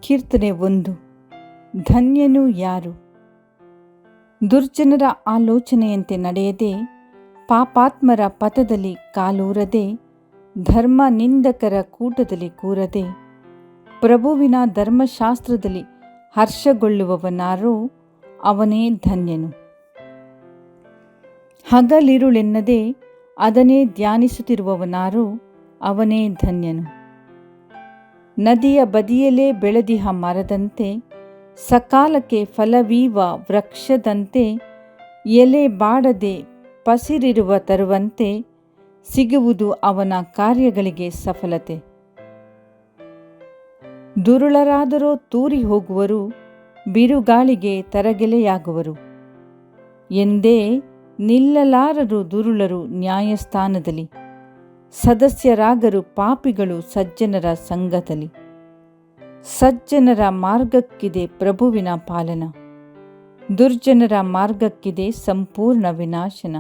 ಕೀರ್ತನೆ 1. ಧನ್ಯನು ಯಾರು? ದುರ್ಜನರ ಆಲೋಚನೆಯಂತೆ ನಡೆಯದೆ, ಪಾಪಾತ್ಮರ ಪಥದಲ್ಲಿ ಕಾಲೂರದೆ, ಧರ್ಮ ನಿಂದಕರ ಕೂಟದಲ್ಲಿ ಕೂರದೆ, ಪ್ರಭುವಿನ ಧರ್ಮಶಾಸ್ತ್ರದಲ್ಲಿ ಹರ್ಷಗೊಳ್ಳುವವನಾರೋ ಅವನೇ ಧನ್ಯನು. ಹಗಲಿರುಳೆನ್ನದೆ ಅದನ್ನೇ ಧ್ಯಾನಿಸುತ್ತಿರುವವನಾರೋ ಅವನೇ ಧನ್ಯನು. ನದಿಯ ಬದಿಯಲ್ಲೇ ಬೆಳೆದಿಹ ಮರದಂತೆ, ಸಕಾಲಕ್ಕೆ ಫಲವೀವ ವೃಕ್ಷದಂತೆ, ಎಲೆ ಬಾಡದೆ ಪಸಿರಿರುವ ತರುವಂತೆ ಸಿಗುವುದು ಅವನ ಕಾರ್ಯಗಳಿಗೆ ಸಫಲತೆ. ದುರುಳರಾದರೋ ತೂರಿ ಹೋಗುವರು, ಬಿರುಗಾಳಿಗೆ ತರಗೆಲೆಯಾಗುವರು. ಎಂದೇ ನಿಲ್ಲಲಾರರು ದುರುಳರು ನ್ಯಾಯಸ್ಥಾನದಲ್ಲಿ, ಸದಸ್ಯರಾಗರು ಪಾಪಿಗಳು ಸಜ್ಜನರ ಸಂಘದಲ್ಲಿ. ಸಜ್ಜನರ ಮಾರ್ಗಕ್ಕಿದೆ ಪ್ರಭುವಿನ ಪಾಲನ, ದುರ್ಜನರ ಮಾರ್ಗಕ್ಕಿದೆ ಸಂಪೂರ್ಣ ವಿನಾಶನ.